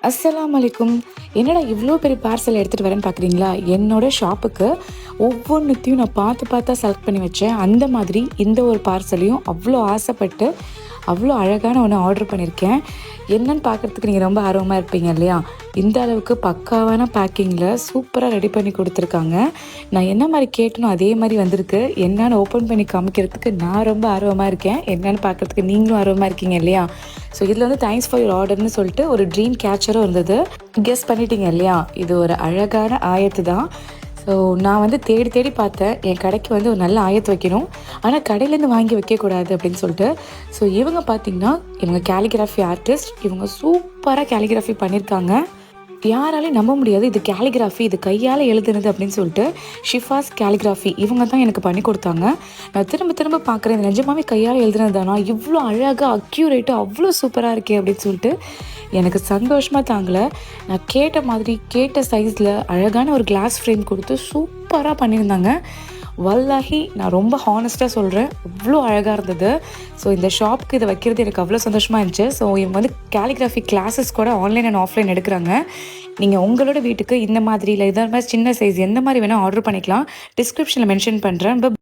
அஸ்ஸலாமு அலைக்கும். என்னடா இவ்வளோ பெரிய பார்சல் எடுத்துகிட்டு வரேன்னு பார்க்குறீங்களா? என்னோட ஷாப்புக்கு ஒவ்வொன்றுத்தையும் நான் பார்த்து பார்த்தா செலக்ட் பண்ணி வச்சேன். அந்த மாதிரி இந்த ஒரு பார்சலையும் அவ்வளோ ஆசைப்பட்டு அவ்வளோ அழகான ஒன்று ஆர்டர் பண்ணியிருக்கேன். என்னன்னு பார்க்குறதுக்கு நீங்கள் ரொம்ப ஆர்வமாக இருப்பீங்க இல்லையா? இந்த அளவுக்கு பக்காவான பேக்கிங்கில் சூப்பராக ரெடி பண்ணி கொடுத்துருக்காங்க. நான் என்ன மாதிரி கேட்டனோ அதே மாதிரி வந்திருக்கு. என்னன்னு ஓப்பன் பண்ணி காமிக்கிறதுக்கு நான் ரொம்ப ஆர்வமாக இருக்கேன். என்னன்னு பார்க்குறதுக்கு நீங்களும் ஆர்வமாக இருக்கீங்க இல்லையா? ஸோ இதில் வந்து தேங்க்ஸ் ஃபார் யுவர் ஆர்டர்னு சொல்லிட்டு ஒரு ட்ரீம் கேச்சரும் இருந்தது. கெஸ் பண்ணிட்டீங்க இல்லையா? இது ஒரு அழகான ஆயத்து தான். ஸோ நான் வந்து தேடி தேடி பார்த்தேன். என் கடைக்கு வந்து ஒரு நல்ல ஆயத்து வைக்கணும், ஆனால் கடையிலேருந்து வாங்கி வைக்கக்கூடாது அப்படின்னு சொல்லிட்டு. ஸோ இவங்க பார்த்திங்கன்னா இவங்க கேலிகிராஃபி ஆர்டிஸ்ட். இவங்க சூப்பராக கேலிகிராஃபி பண்ணியிருக்காங்க. யாராலையும் நம்ப முடியாது இது கேலிகிராஃபி, இது கையால் எழுதுனது அப்படின்னு சொல்லிட்டு. ஷிஃபாஸ் கேலிகிராஃபி இவங்க தான் எனக்கு பண்ணி கொடுத்தாங்க. நான் திரும்ப திரும்ப பார்க்குறேன், இது நிஜமாவே கையால் எழுதுனது தானா, இவ்வளோ அழகாக அக்யூரேட்டாக அவ்வளோ சூப்பராக இருக்கே அப்படின்னு சொல்லிட்டு எனக்கு சந்தோஷமாக தாங்கலை. நான் கேட்ட மாதிரி கேட்ட சைஸில் அழகான ஒரு கிளாஸ் ஃப்ரேம் கொடுத்து சூப்பராக பண்ணியிருந்தாங்க. வல்லாஹி நான் ரொம்ப ஹானஸ்ட்டாக சொல்கிறேன், அவ்வளோ அழகாக இருந்தது. ஸோ இந்த ஷாப்புக்கு இதை வைக்கிறது எனக்கு அவ்வளோ சந்தோஷமாக இருந்துச்சு. ஸோ இவங்க வந்து கேலிகிராஃபி கிளாஸஸ் கூட ஆன்லைன் அண்ட் ஆஃப்லைன் எடுக்கிறாங்க. நீங்கள் உங்களோட வீட்டுக்கு இந்த மாதிரி இல்லை இதே மாதிரி சின்ன சைஸ் எந்த மாதிரி வேணால் ஆர்டர் பண்ணிக்கலாம். டிஸ்கிரிப்ஷனில் மென்ஷன் பண்ணுறேன்.